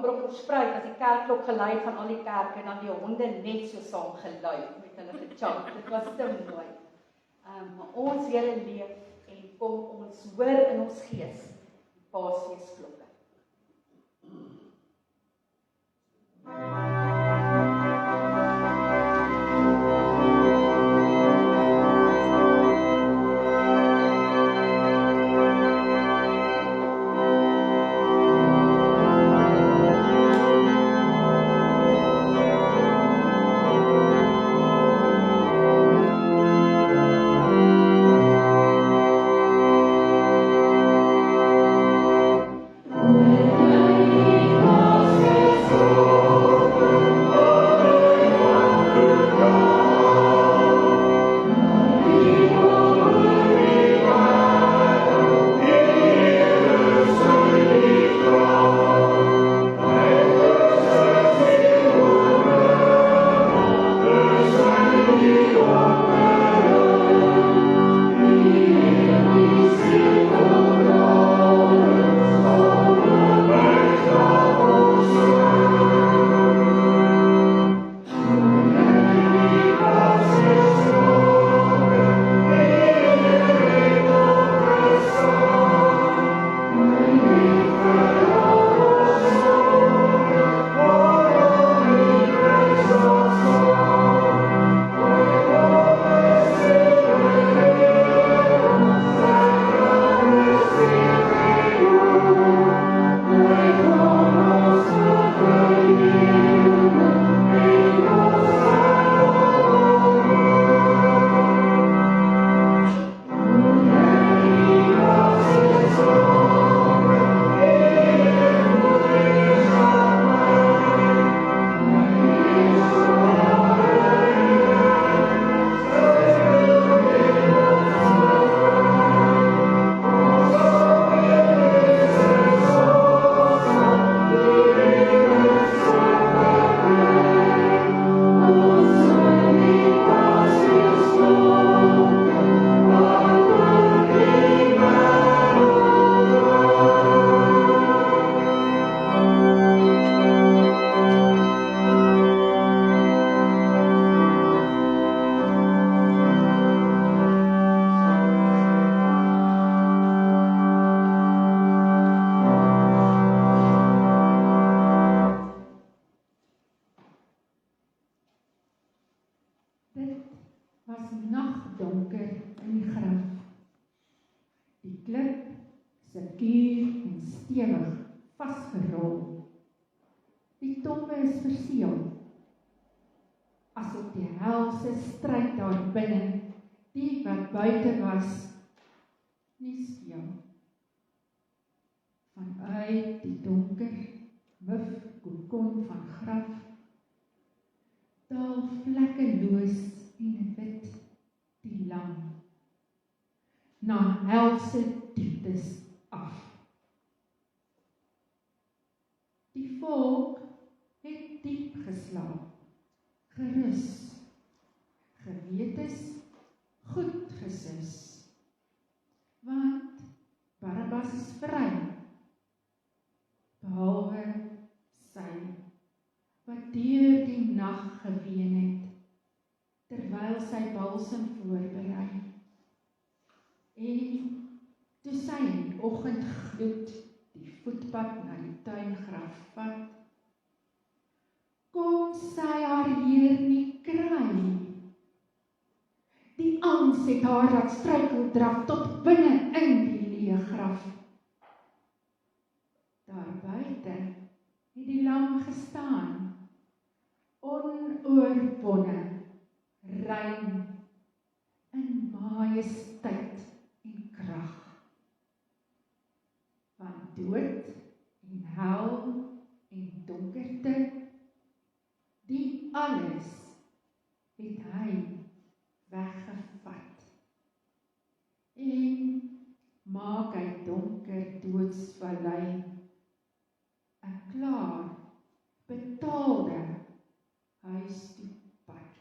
Brokkelspruit, as die kerkklok gelui van al die kerke, dan die honde net so saam gelui, met hulle gechant. Dit was te mooi. Maar ons Here leef en kom ons hoor in ons gees die Paasfeesklokke. Vanuit die donker, muf kokon van graf, daal vlekkeloos en wit die lam, na helse dieptes af. Die volk het diep geslaap, gerus, gewetes goed gesis, want Barabbas is vry, behalwe sy, wat deur die nag geween het, terwyl sy balsem voorberei. En toe sy in oggendgloed die voetpad na die tuingraf vat, kon sy haar Heer nie kry. Die angs het haar laat struikel draf tot binne in die leë graf. Daar buite het die lam gestaan, onoorwonne, rein, in majesteit en krag. Van dood en hel en donkerte, die alles het hy weggevat. En maak hy donker doodsvallei 'n klaar, betaalde huis toe pad.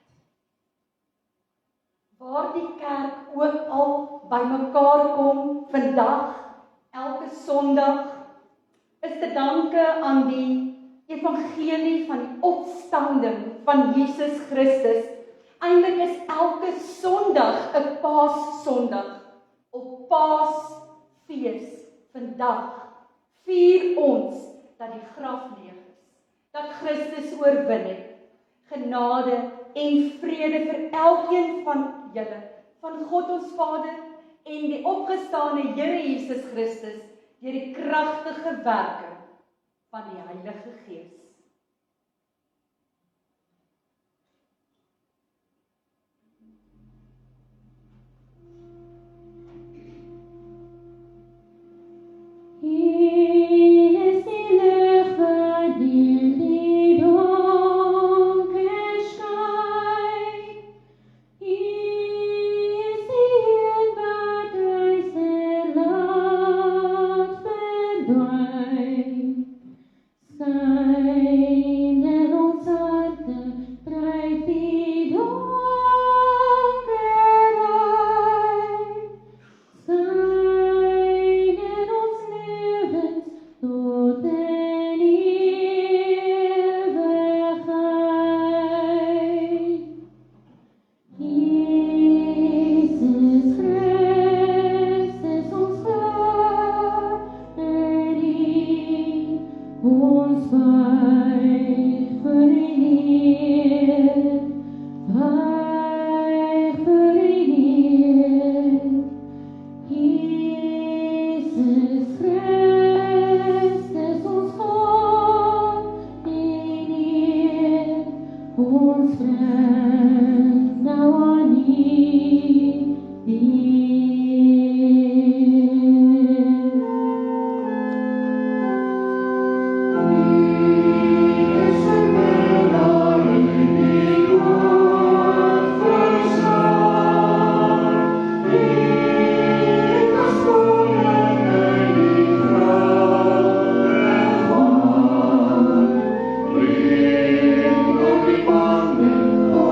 Waar die kerk ook al bymekaar kom vandag, elke Sondag, is te danke aan die evangelie van die opstanding van Jesus Christus. Eintlik is elke Sondag 'n Paassondag. Op Paasfees vandag vier ons dat die graf leeg is, dat Christus oorwin het. Genade en vrede vir elkeen van julle, van God ons Vader en die opgestane Here Jesus Christus, deur die kragtige werke van die Heilige Gees. Oh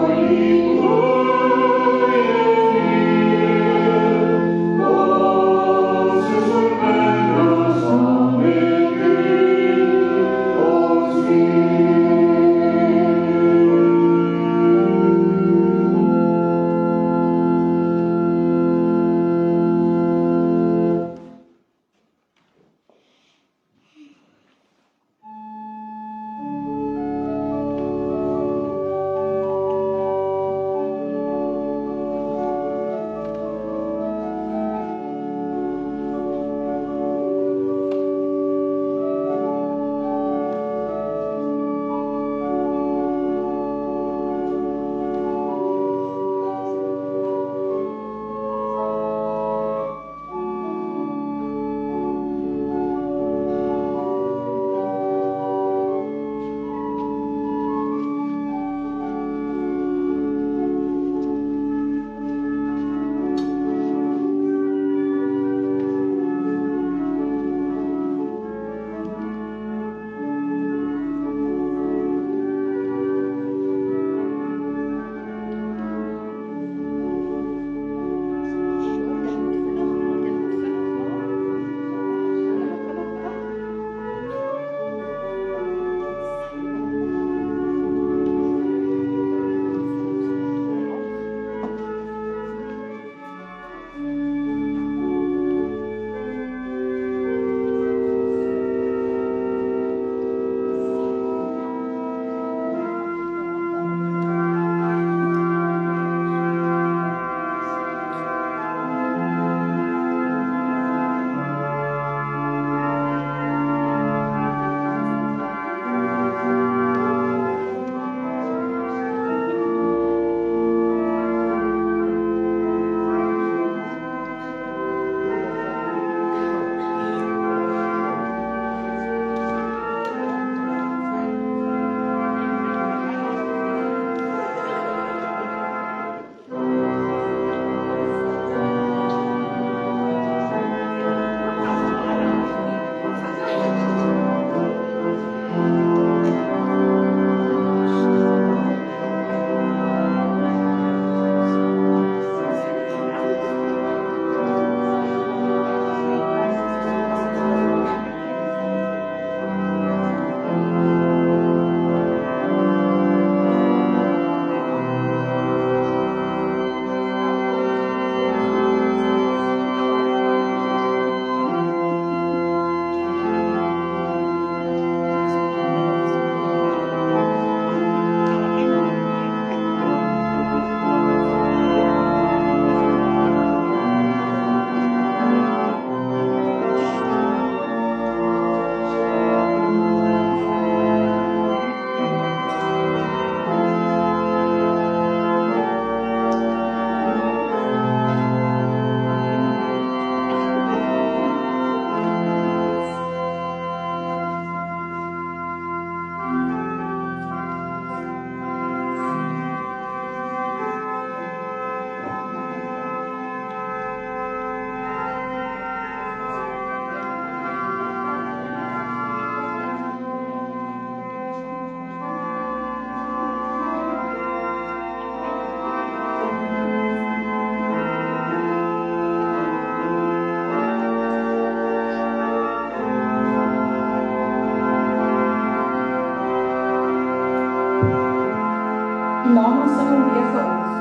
En daarna sing hom weer vir ons.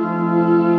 Thank you.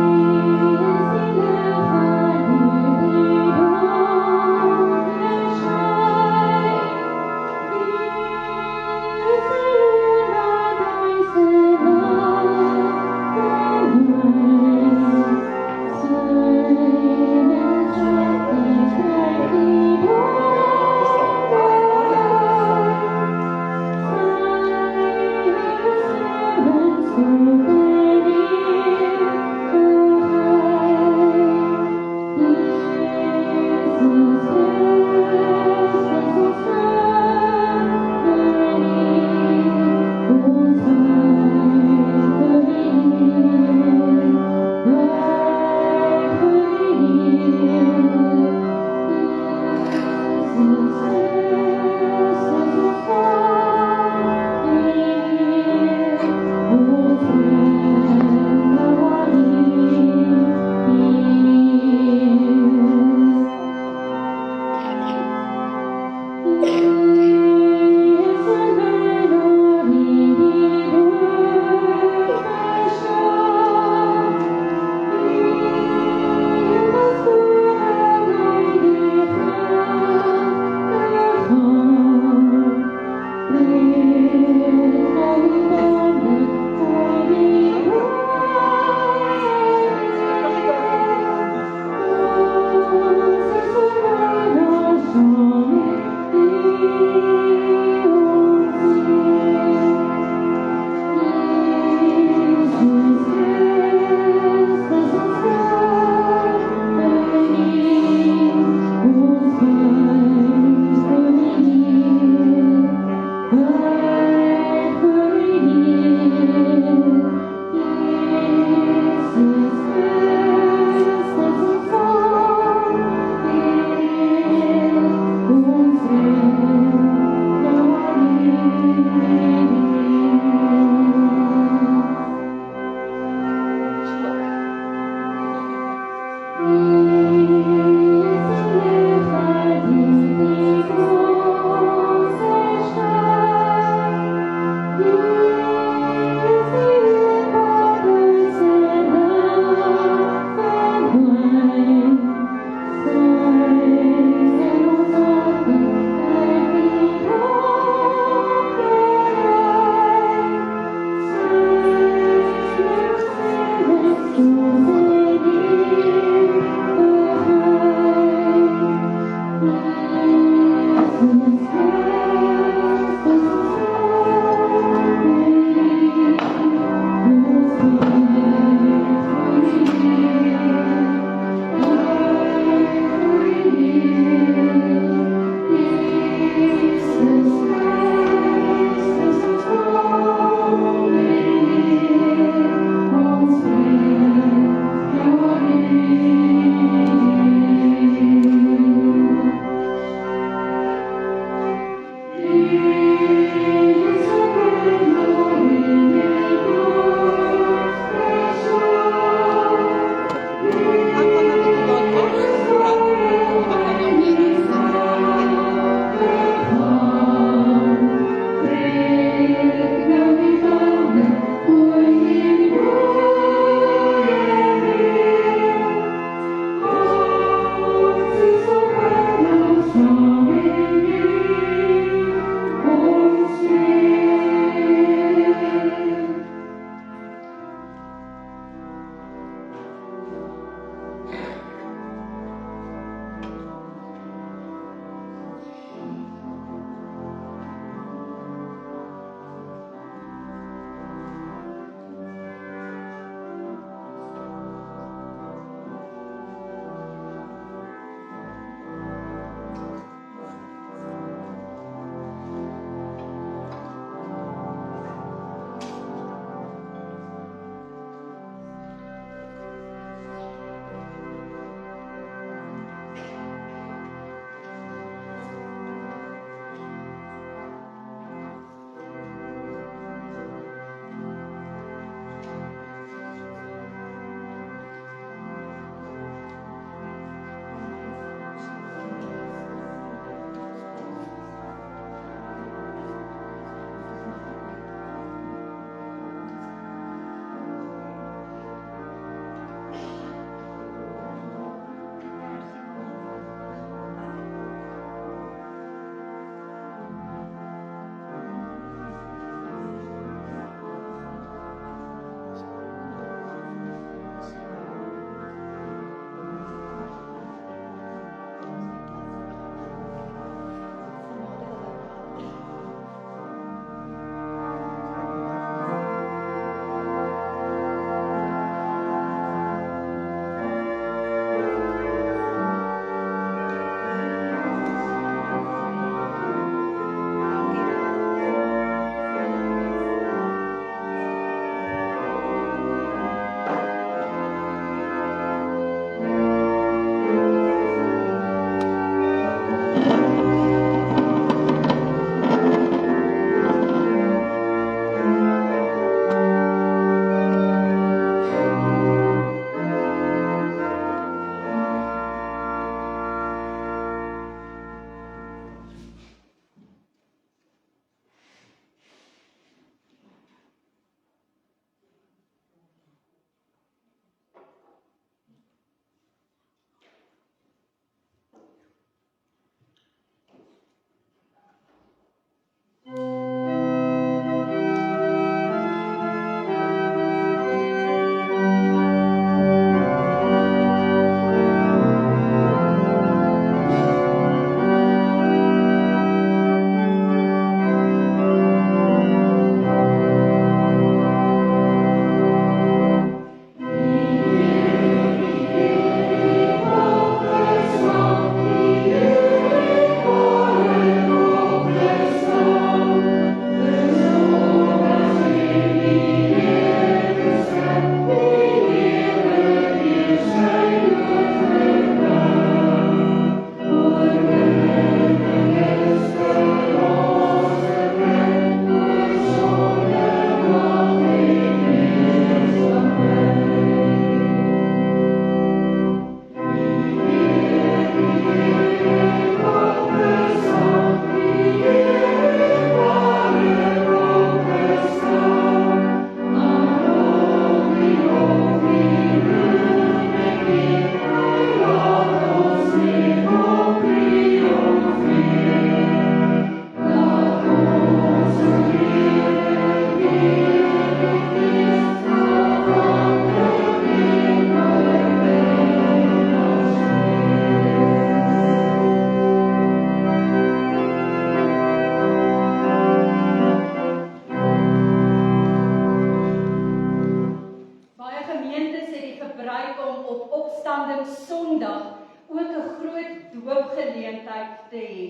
doopgeleentheid te hê.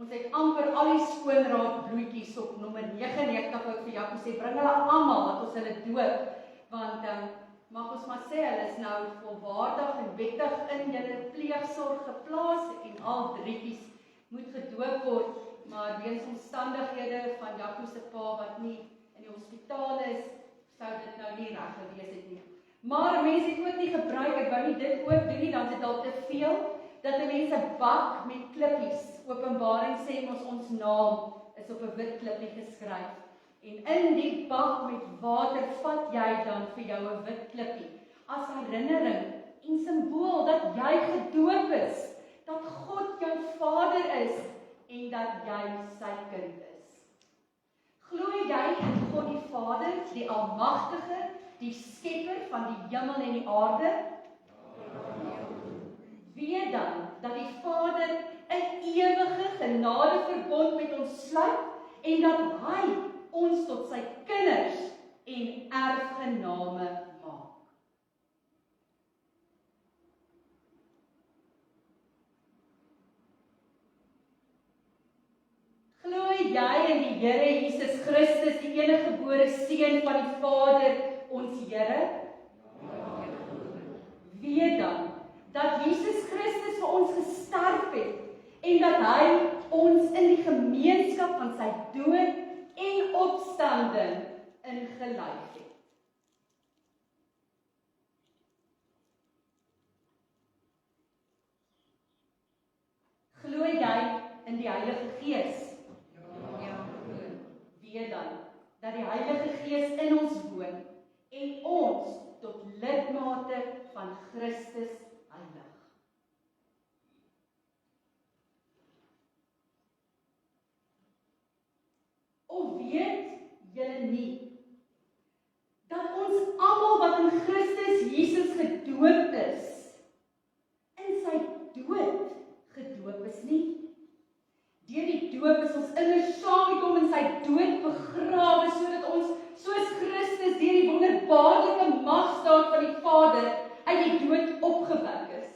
Ons het amper al die skoonraad bloetjies op nommer 99 ook vir Jaco sê, bring hulle almal dat ons hulle doop, want mag ons maar sê, hulle is nou volwaardig en wettig in julle pleegsorg geplaas en al drietjies moet gedoop word, maar weens omstandighede van Jaco se pa wat nie in die hospitaal is, sou dit nou nie reg gewees het nie. Maar mense het ook nie gebruik, ek wou nie dit ook doen nie, dan is dit al te veel, dat die mense bak met klippies. Openbaring sê ons naam is op 'n wit klippie geskryf. En in die bak met water vat jy dan vir jou 'n wit klippie as herinnering en simbool dat jy gedoop is, dat God jou Vader is en dat jy sy kind is. Glo jy in God die Vader, die Almagtige, die Skepper van die hemel en die aarde? Weet dan dat die Vader 'n ewige genadeverbond met ons sluit en dat hy ons tot sy kinders en erfgename maak. Glo jy in die Here Jesus Christus, die eniggebore Seun van die Vader, ons Here? Weet dan dat Jesus Christus vir ons gesterf het en dat hy ons in die gemeenskap van sy dood en opstanding ingelei het. Glo jy in die Heilige Gees? Ja. Weet dan dat die Heilige Gees in ons woon en ons tot lidmate van Christus heilig. Of weet julle nie dat ons almal wat in Christus Jesus gedoop is, in sy dood gedoop is nie? Deur die doop is ons immers saam met hom in sy dood begrawe, sodat ons, soos Christus deur die wonderbaarlike magstaat van die Vader uit die dood opgewek is,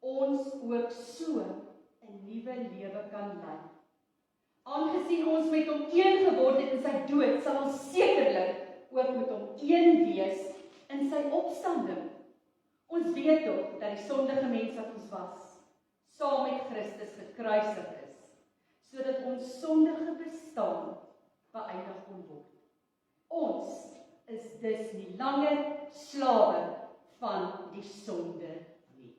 ons ook so 'n nuwe lewe kan lei. Aangesien ons met hom een geword het in sy dood, sal ons sekerlik ook met hom een wees in sy opstanding. Ons weet tog dat die sondige mens wat ons was, saam met Christus gekruisig is, sodat ons sondige bestaan beëindig kon word. Ons is dus nie langer slawe van die sonde nie.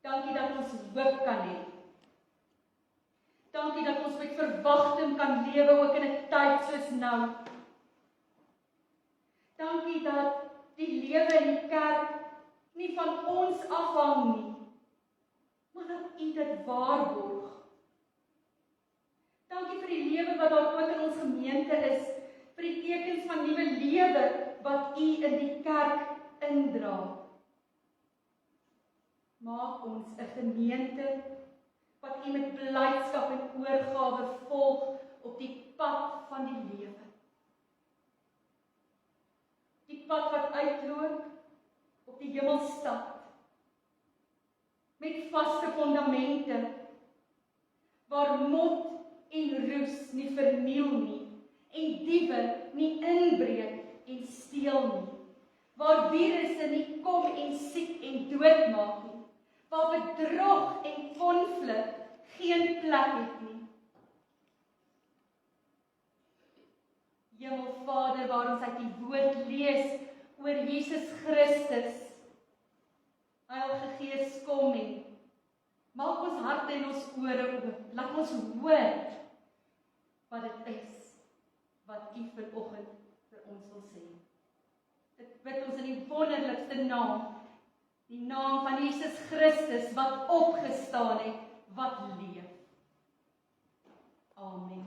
Dankie dat ons hoop kan hê Dankie dat ons met verwagting kan lewe ook in 'n tyd soos nou. Dankie dat die lewe in die kerk nie van ons afhang nie, maar dat U dit waarborg. Dankie vir die lewe wat daar ook in ons gemeente is, vir die tekens van nuwe lewe wat U in die kerk indra. Maak ons 'n gemeente wat U met blydskap en oorgawe volg op die pad van die lewe. Die pad wat uitloop op die hemelstad, met vaste fondamente, waar mot en roes nie verniel nie, en diewe nie inbreek en steel nie, waar virusse nie kom en siek en dood maak nie, waar bedrog en konflik geen plek het nie. Hemelvader, waar ons uit die woord lees oor Jesus Christus, Heilige Gees, kom en maak ons harte en ons ore oop. Laat ons hoor wat dit is wat U vanoggend vir ons wil sê. Dit bid ons in die wonderlikste naam, die naam van Jesus Christus wat opgestaan het, wat leef. Amen.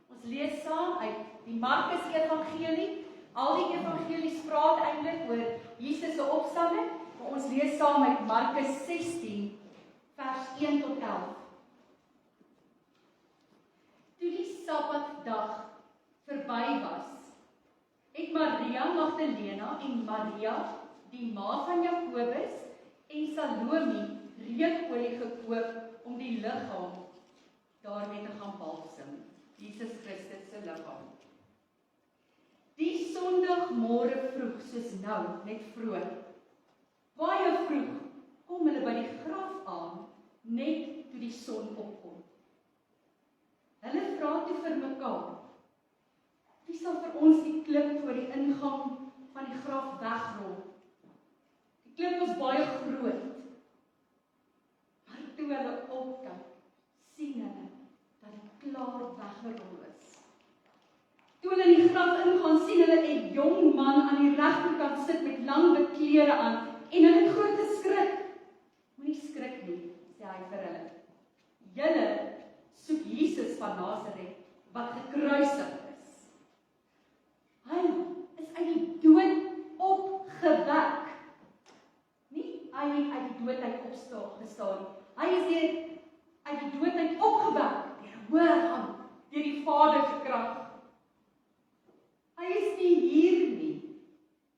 Ons lees saam uit die Markus Evangelie. Al die evangelies praat eintlik oor Jesus se opstanding, maar ons lees saam uit Markus 16 vers 1 tot 11. Toe die Sabbatdag verby was, het Maria Magdalena en Maria, die ma van Jakobus en Salome, reukolie gekoop om die liggaam daarmee te gaan balsem, Jesus Christus se liggaam. Die Sondagmôre vroeg, soos nou, net vroeg, baie vroeg, kom hulle by die graf aan, net toe die son opkom. Hulle vra toe vir mekaar, wie sal vir ons die klip voor die ingang van die graf wegrol? Die klip was baie groot, maar toe hulle opkyk, sien hulle dat dit klaar weggerol is. Toe hulle in die graf ingaan, sien hulle 'n jong man aan die regterkant sit met lang wit klere aan en hulle het groot geskrik. Moenie skrik nie, sê hy vir hulle. Julle soek Jesus van Nasaret wat gekruisig is. Hy is uit die dood opgewek. Nie hy het uit die dood uit opgestaan nie. Hy is uit die dood uit opgewek deur 'n hoë hand, deur die Vader se krag. Hy is nie hier nie.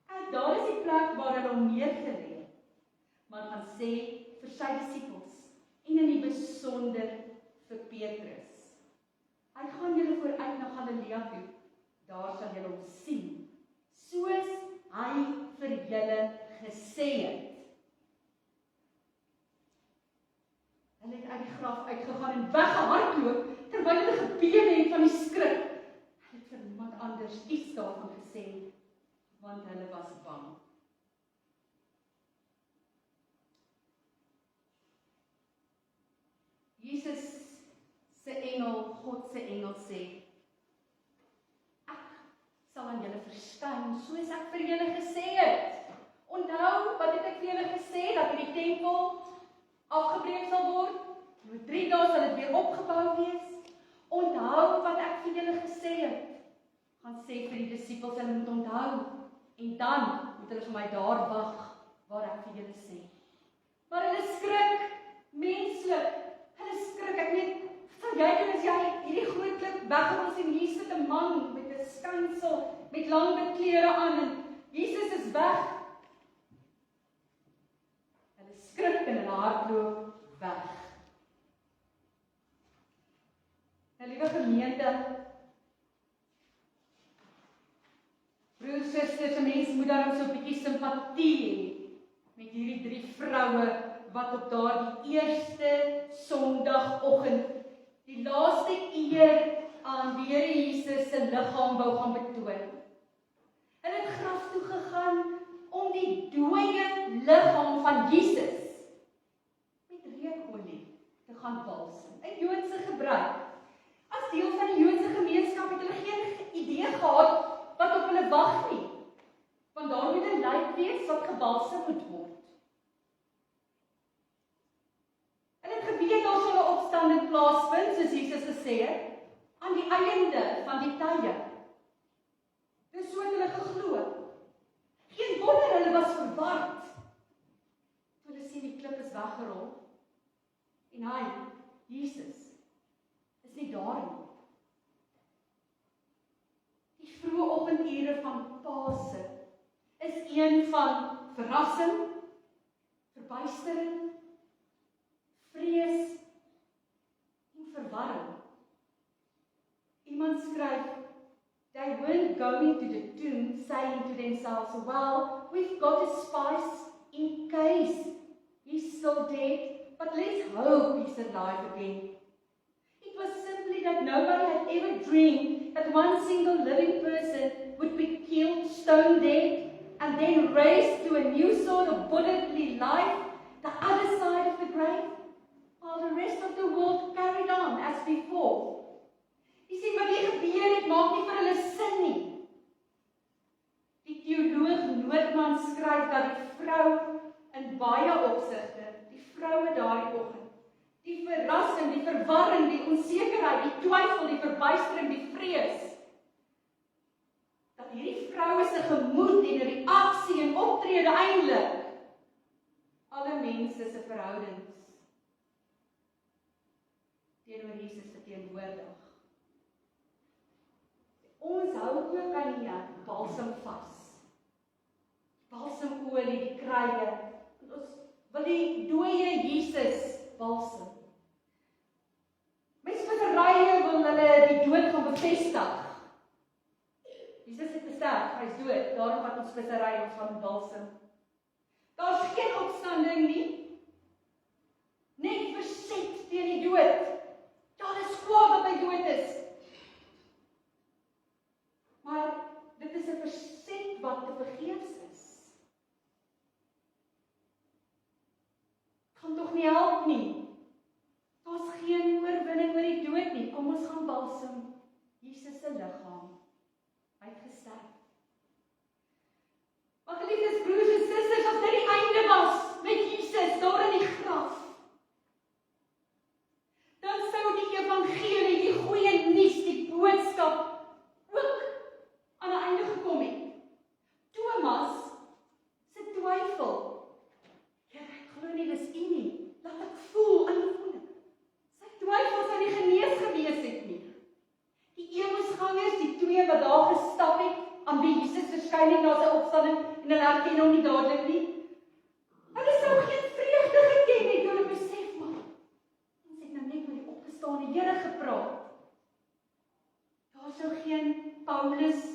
En daar is die plek waar hulle hom neergelê het. Maar gaan sê vir sy disippels en in die besonder vir Petrus. Hy gaan julle vooruit na Galilea toe. Daar sal julle hom sien, soos hy vir julle gesê het. Hulle het uit die graf uitgegaan en weggehardloop terwyl hulle gebewe het van die skrik. Hulle het vir niemand anders iets daarvan gesê, want hulle was bang. Jesus se engel, God se engel sê, ek sal aan julle verskyn soos ek vir julle gesê het. Onthou wat het ek vir julle gesê, dat hierdie tempel afgebreek sal word, oor 3 dae sal dit weer opgebou wees. Onthou wat ek vir julle gesê het. Gaan sê vir die disippels, hulle moet onthou, en dan moet hulle vir my daar wag, waar ek vir julle sê. Maar hulle skrik, menslik, hulle skrik, ek weet, van jy en as jy hierdie groot klip weggerol en hier sit 'n man met 'n skynsel, met lang wit klere aan, en Jesus is weg. Hulle skrik en hulle hardloop weg. Nou, liewe gemeente, broers, susters, 'n mens moet dan so 'n bietjie simpatie hê met hierdie 3 vroue wat op daardie eerste Sondagoggend die laaste eer aan die Here Jesus se liggaam wou gaan betoon. Hulle het graf toe gegaan om die dooie liggaam van Jesus met reukolie te gaan balsem. 'n Joodse gebruik. As deel van die Joodse gemeenskap het hulle geen idee gehad wat op hulle wag nie. Want daar moet 'n lijk wees wat gebalsem moet word. En het geweet daar sal 'n opstanding plaasvind, soos Jesus gesê het, aan die einde van die tye. Dis so het hulle geglo. Geen wonder hulle was verward. Toe hulle sien die klip is weggerol. En hy, Jesus, is nie daar nie. Die vroeë oggendure van Pasen is een van verrassing, verbuistering, vrees en verwarring. Iemand skryf, they weren't going to the tomb saying to themselves, well, we've got a spice in case he's still dead, but let's hope he's alive again. It was simply that nobody had ever dreamed that one single living person would be killed, stone dead, and then raised to a new sort of bodily life, the other side of the grave, while the rest of the world carried on as before. Jy sien wat hier gebeur het, maak nie vir hulle sin nie. Die teoloog Noordman skryf dat die vrou in baie opsigte, die vroue daardie oggend, die verrassing, die verwarring, die onsekerheid, die twyfel, die verbuistering, die vrees, dat hierdie vroue se gemoed en reaksie en optrede eintlik alle mense se verhoudings teenoor Jesus verteenwoordig. Ons hou ook aan die balsem vas. Balsemolie, die kruie. Ons wil die dooie Jesus balsem. Mense verrye wil hulle die dood gaan bevestig. Jesus het gesterf, hy is dood, daarom wat ons vissery ons van balsem. Daar is geen opstanding nie. Net verset teen die dood. Daar is kwaad dat hy dood is. Maar dit is 'n verset wat te vergeefs is. Kan tog nie help nie. Daar's geen oorwinning oor die dood nie. Kom ons gaan balsem Jesus se liggaam. Hy het gesterf. Maar geliefdes broers en susters, as dit die einde was met Jesus daar in die graf, dan sou die evangelie, die goeie nuus, die boodskap ook aan 'n einde gekom het. Thomas se twyfel. Here, ek glo nie dis U nie. Laat ek voel aan die wonde. Sy twyfel sou nie genees gewees het nie. Die Emmausgangers, die twee wat daar gestap het, aan wie Jesus verskyn het na sy opstanding, en hulle herken hom nie dadelik nie. Hulle sou geen vreugde geken het, hulle besef maar. Ons het nou net met die opgestaane Here gepraat. Daar sou geen Paulus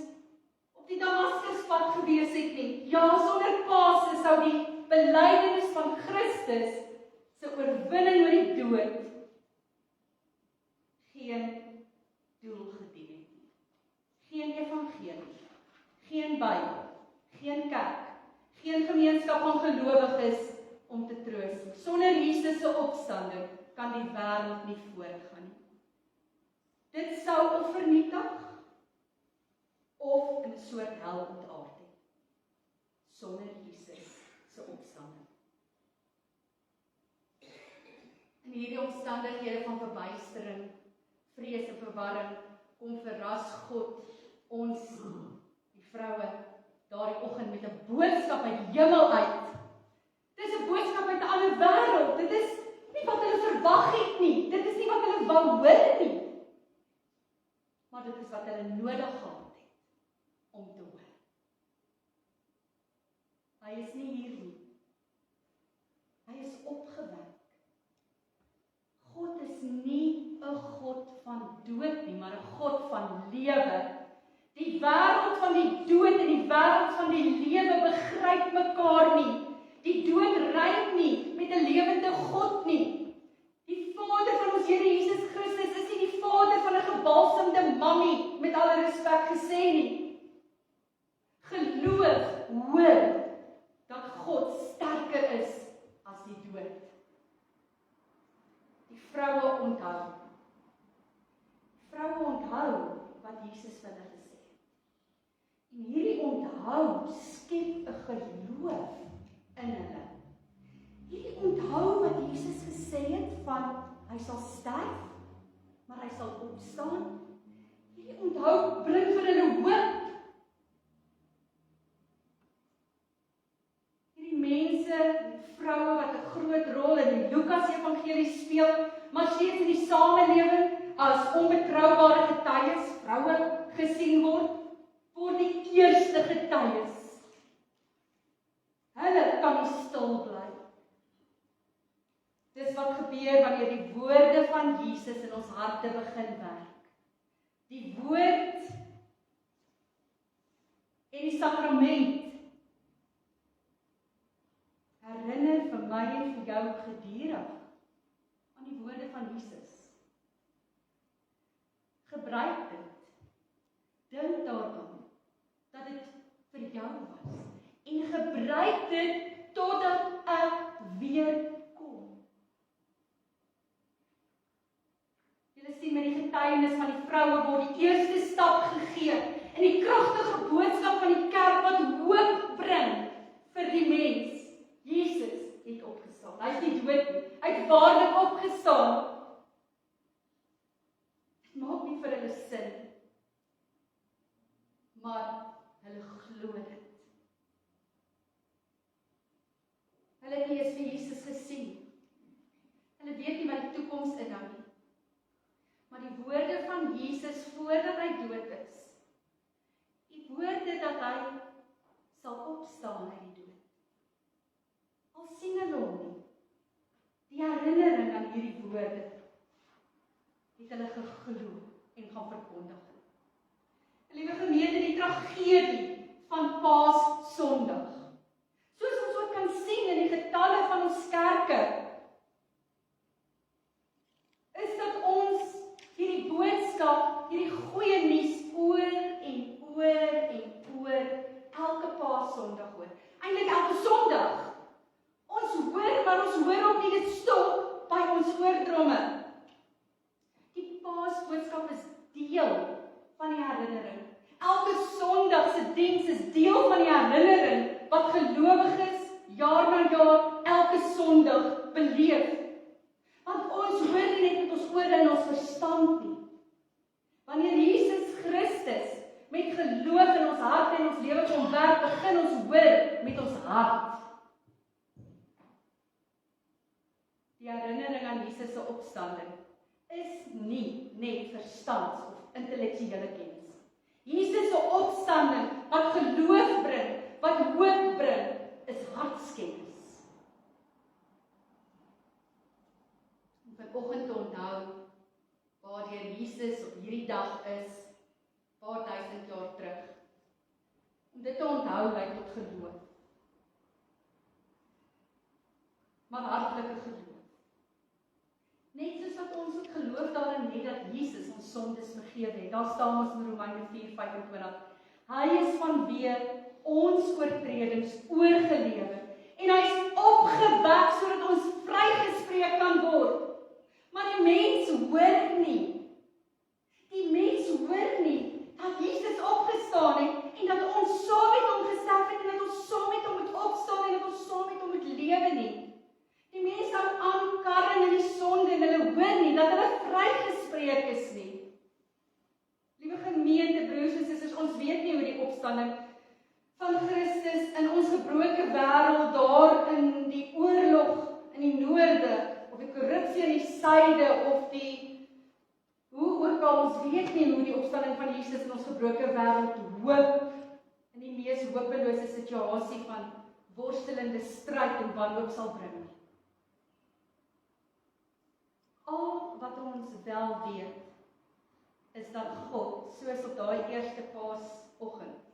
op die Damaskuspad gewees het nie. Ja, sonder Pasen sou die belydenis van Christus se oorwinning oor die dood geen doel gedien het nie. Geen evangelie, geen Bybel, geen kerk, geen gemeenskap van gelowiges om te troos. Sonder Jesus se opstanding kan die wêreld nie voortgaan nie. Dit sou of vernietig of in 'n soort hel ontaard het. Sonder Jesus se opstanding. In hierdie omstandighede van verbuistering, vrees en verwarring, kom verras God ons, die vroue, daardie oggend met 'n boodskap uit die hemel uit. Dit is 'n boodskap uit 'n ander wêreld. Dit is nie wat hulle verwag het nie. Dit is nie wat hulle wou hoor nie. Maar dit is wat hulle nodig gehad het om te hoor. Hy is nie hier nie. Hy is opgewek. God is nie 'n God van dood nie, maar 'n God van lewe. Die wêreld van die dood en die wêreld van die lewe begryp mekaar nie. Die dood ry nie met 'n lewende God nie. Die Vader van ons Here Jesus Christus is nie die Vader van 'n gebalsemde mammie, met alle respek gesê nie. Geloof, hoor, dat God sterker is as die dood. Die vroue onthou. Vroue onthou wat Jesus vir hulle gesê het. En hierdie onthou skep 'n geloof in hulle. Hierdie onthou wat Jesus gesê het van hy sal sterf, maar hy sal opstaan. Hierdie onthou bring vir hulle hoop. Hierdie mense, die vroue wat 'n groot rol in die Lukas Evangelie speel, maar steeds in die samelewing as onbetroubare getuies, vroue gesien word die eerste getuies. Hulle kan nie stil bly. Dis wat gebeur wanneer die woorde van Jesus in ons harte begin werk. Die woord en die sakrament herinner vir my en vir jou gedurig aan die woorde van Jesus. Gebruik dit. Dink daaraan dat dit vir jou was. En gebruik dit totdat ek weer kom. Julle sien met die getuienis van die vroue word die eerste stap gegee in die kragtige boodskap van die kerk wat hoop bring vir die mens. Jesus het opgestaan. Hy is nie dood nie. Hy het waarlik opgestaan. Dit maak nie vir hulle sin, maar hulle glo dit. Hulle het nie eens vir Jesus gesien. Hulle weet nie wat die toekoms inhou nie. Maar die woorde van Jesus voordat hy dood is, die woorde dat hy sal opstaan uit die dood. Al sien hulle hom nie. Die herinnering aan hierdie woorde het hulle geglo en gaan verkondig. Liewe gemeente, die tragedie van Paas-Sondag. Soos ons ook kan sien in die getalle van ons kerke, is dat ons hierdie boodskap, hierdie goeie nuus oor en oor elke Paas-Sondag hoor. Eintlik elke Sondag. Ons hoor, maar ons hoor ook nie, dit stop by ons oordromme. Die Paasboodskap is deel van die herinnering. Elke Sondag se diens is deel van die herinnering wat gelowiges jaar na jaar elke Sondag beleef. Want ons hoor nie net met ons ore en ons verstand nie. Wanneer Jesus Christus met geloof in ons hart en ons lewe kom werk, begin ons hoor met ons hart. Die herinnering aan Jesus se opstanding is nie net verstands- of intellektuele kennis. Jesus se opstanding wat geloof bring, wat hoop bring, is hartskennis. Om vanoggend te onthou waardeur Jesus op hierdie dag is, paar duisend jaar terug. Om dit te onthou lei tot geloof. Maar hartlike geloof. Net soos wat ons ook geloof daarin het dat Jesus ons sondes vergewe het. Daar staan ons in Romeine 4:25. Hy is vanweë ons oortredings oorgelewer en hy is opgewek sodat ons vrygespreek kan word. Maar die mens hoor nie. Die mens hoor nie dat Jesus opgestaan het en dat ons saam met hom gesterf het en dat ons saam met hom moet opstaan en dat ons saam met hom moet lewe nie. Die mense hou aan karring in die sonde en hulle hoor nie dat hulle vrygespreek is nie. Liewe gemeente, broers en susters, ons weet nie hoe die opstanding van Christus in ons gebroke wêreld daar in die oorlog in die noorde of die korrupsie in die suide of die hoe ook al, ons weet nie hoe die opstanding van Jesus in ons gebroke wêreld hoop in die mees hopelose situasie van worstelende stryd en wanhoop sal bring. Al wat ons wel weet, is dat God, soos op daai eerste Paasoggend,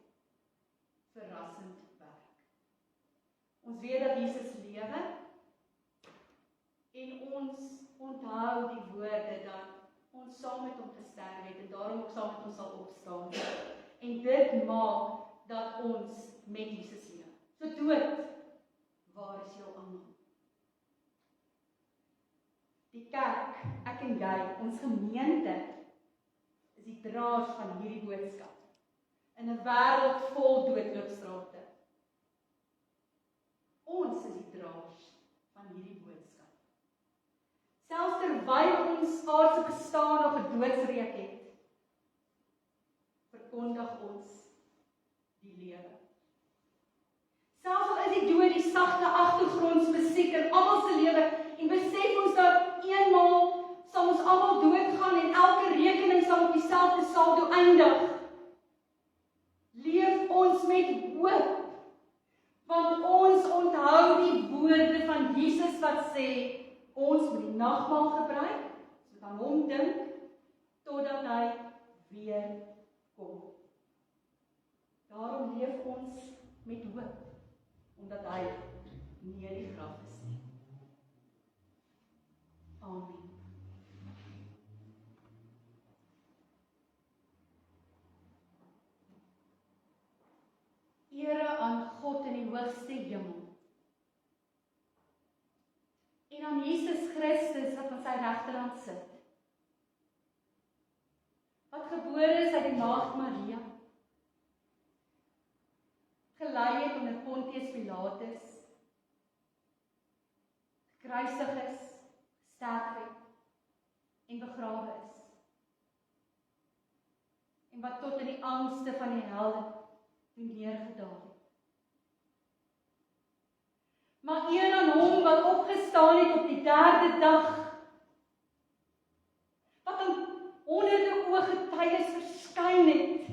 verrassend werk. Ons weet dat Jesus lewe, en ons onthou die woorde dat ons saam met hom gesterf het, en daarom ook saam met hom sal opstaan. En dit maak dat ons met Jesus lewe. So dood, waar is jou almal? Die kerk, ek en jy, ons gemeente, is die draers van hierdie boodskap. In 'n wêreld vol doodloopstrate. Ons is die draers van hierdie boodskap. Selfs terwyl ons aardse bestaan nog 'n doodsreek het, verkondig ons die lewe. Selfs al is die dood die sagte agtergrondsmusiek in almal se lewe en besef ons dat eenmaal sal ons almal doodgaan en elke rekening sal op dieselfde saldo eindig. Leef ons met hoop, want ons onthou die woorde van Jesus wat sê, ons moet die nagmaal gebruik, ons moet aan hom dink, totdat hy weer kom. Daarom leef ons met hoop, omdat hy nie in die graf is nie. Amen. Ere aan God in die hoogste hemel. En aan Jesus Christus wat aan sy regterhand sit. Wat gebore is uit die maagd Maria. Gelei het onder Pontius Pilatus. Gekruisig is, gesterf het en begrawe is. En wat tot in die angste van die hel neergedaal het. Maar eer aan hom wat opgestaan het op die 3de dag, wat aan honderde ooggetuies verskyn het.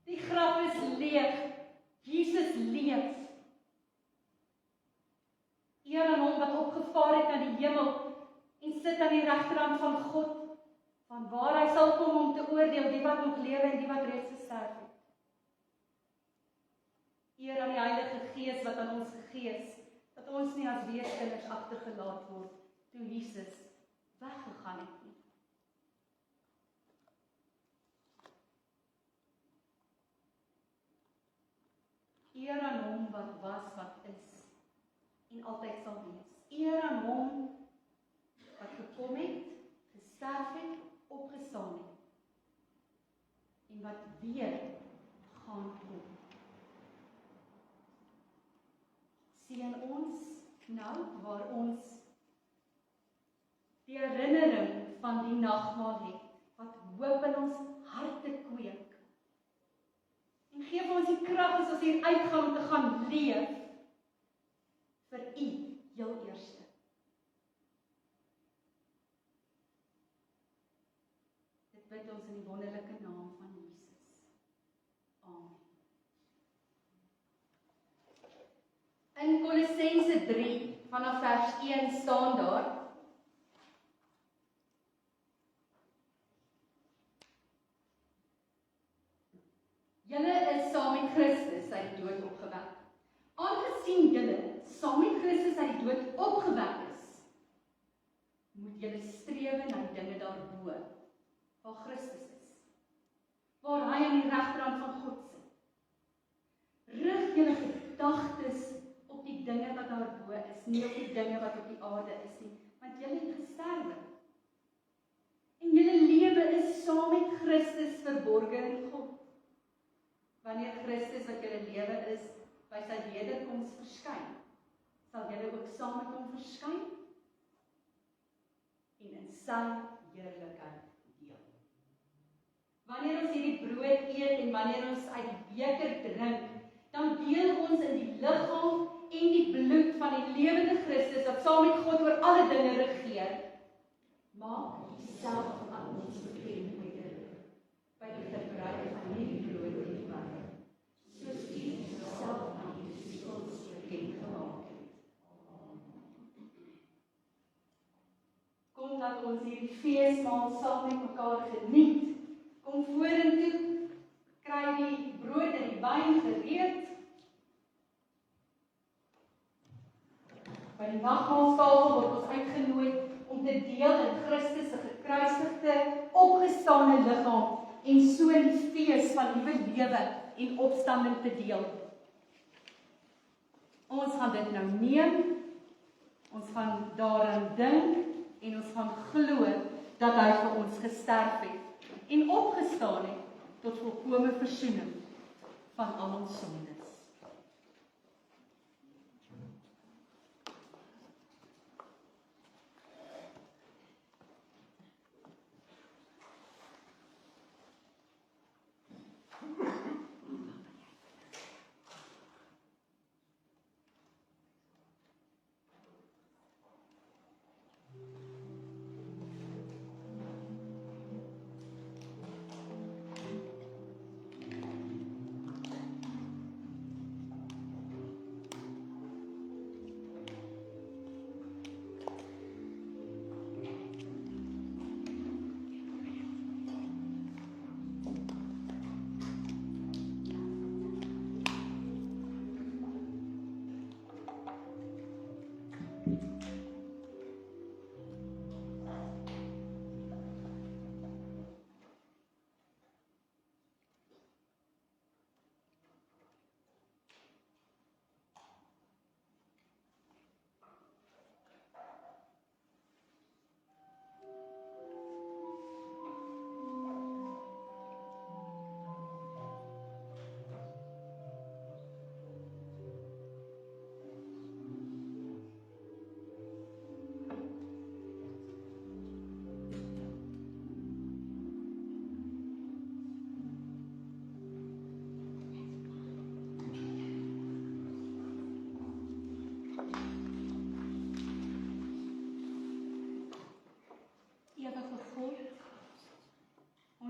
Die graf is leeg, Jesus leef. Eer aan hom wat opgevaar het na die hemel en sit aan die regterhand van God, van waar hy sal kom om te oordeel die wat nog lewe en die wat reeds gesterf het. Eer aan die Heilige Gees wat aan ons gegee is, dat ons nie as weeskinders agtergelaat word, toe Jesus weggegaan het nie. Eer aan hom wat was, wat is, en altyd sal wees. Eer aan hom wat gekom het, gesterf het, opgestaan het, en wat weer gaan kom. Sien ons nou waar ons die herinnering van die nagmaal het, wat hoop in ons harte kweek. En geef ons die krag as ons hier uitgaan om te gaan leef vir U heel eerste. Dit bid ons in die wonderlike naam van Jesus. Amen. In Kolossense 3 vanaf vers 1 staan daar: Julle is saam met Christus uit die dood opgewek. Aangesien julle saam met Christus uit die dood opgewek is, moet julle strewe na die dinge daarbo, waar Christus is, waar hy aan die regterhand van God sit. Rig julle gedagtes op die dinge wat daarbo is, nie op die dinge wat op die aarde is nie, want julle het gesterwe. En julle lewe is saam met Christus verborge in God. Wanneer Christus wat julle lewe is, by sy wederkoms verskyn, sal julle ook saam met hom verskyn en in sy heerlikheid deel. Wanneer ons hierdie brood eet en wanneer ons uit die beker drink, dan deel ons in die liggaam en die bloed van die lewende Christus wat saam met God oor alle dinge regeer. Maak jouself aan ons bekend met dit by die gebruik van hierdie brood en die wyn, soos U jouself aan die disippels bekend gemaak het. Kom dat ons hierdie feesmaal saam met mekaar geniet. Kom vorentoe, kry die brood en die wyn gereed. By die nagmaaltafel word ons uitgenooi om te deel in Christus se gekruisigde, opgestane liggaam en so die fees van nuwe lewe en opstanding te deel. Ons gaan dit nou neem, ons gaan daaraan dink gaan glo dat hy vir ons gesterf het en opgestaan het tot volkome versoening van al ons sondes.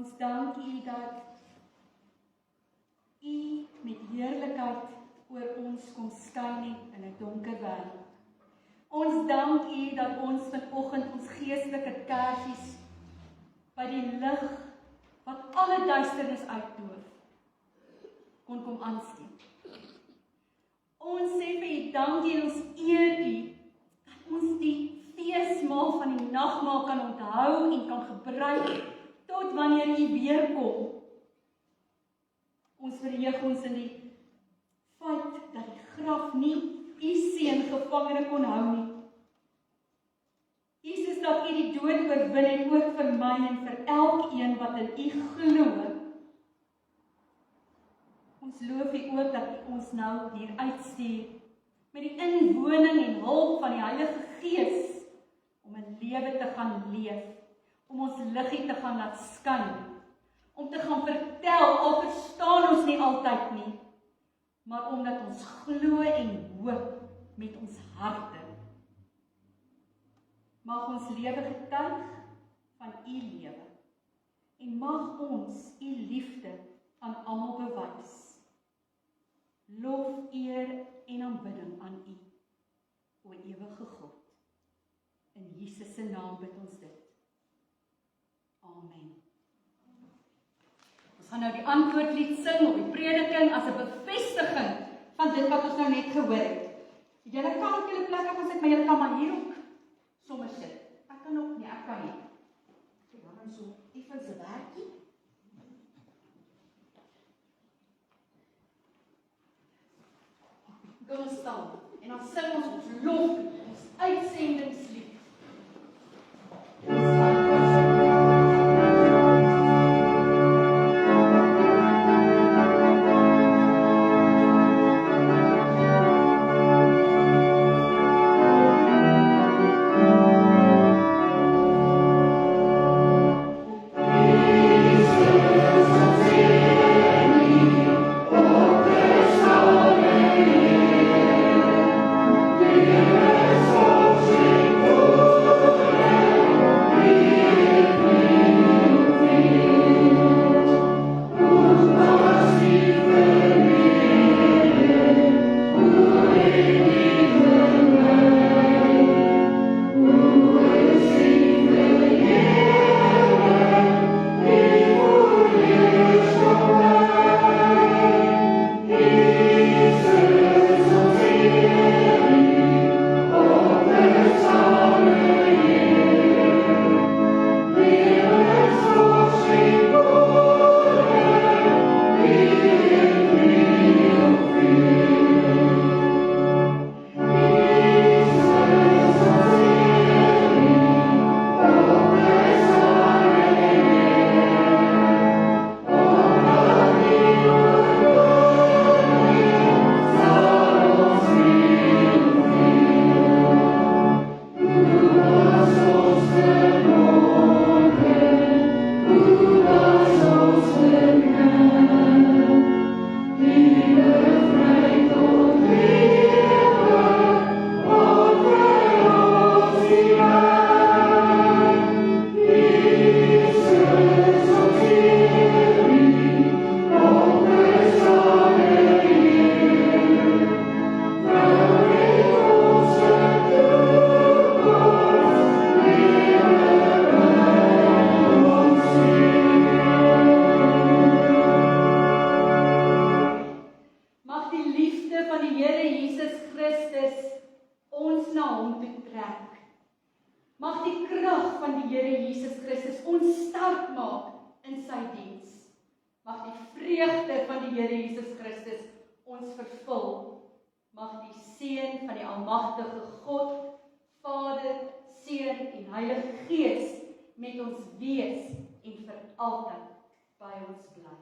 Ons dank U dat U met heerlikheid oor ons kom skyn het in 'n donker wêreld. Ons dank U dat ons vanoggend ons geestelike kersies by die lig wat alle duisternis uitdoof kon kom aansteek. Ons sê vir U dankie en ons eer U dat ons die feesmaal van die nagmaal kan onthou en kan gebruik tot wanneer U weer kom. Ons verheug ons in die feit dat die graf nie U seun gevangene kon hou nie. Jesus, dat U die dood oorwin het ook vir my en vir elkeen wat in U glo. Ons loof U ook dat U ons nou hier uitstuur met die inwoning en hulp van die Heilige Gees om 'n lewe te gaan leef, om ons liggie te gaan laat skyn, om te gaan vertel, al verstaan ons nie altyd nie, maar omdat ons glo en hoop met ons harte. Mag ons lewe getuig van U lewe, en mag ons U liefde aan almal bewys. Lof, eer en aanbidding aan U, o ewige God. In Jesus se naam bid ons dit. Amen. Ons gaan nou die antwoordlied sing op die prediking as 'n bevestiging van dit wat ons nou net gehoor het. Julle kan op julle plekke gaan sit, maar julle kan maar hier ook sommer sit. Ek kan ook nie, ek kan nie. Ek gaan nou so effens 'n werkie. Kom ons staan en dan sing ons lof, ons uitsendingslied. Thank you. Here Jesus Christus ons sterk maak in sy diens. Mag die vreugde van die Here Jesus Christus ons vervul. Mag die seën van die almagtige God, Vader, Seun en Heilige Gees met ons wees en vir altyd by ons bly.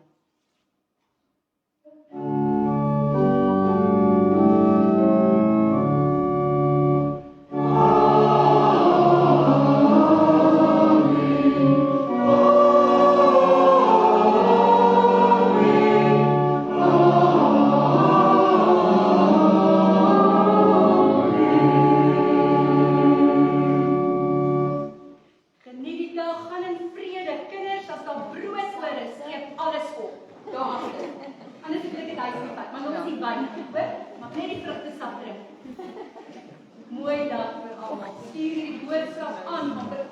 Mooi dag vir almal. Stuur die boodskap aan, want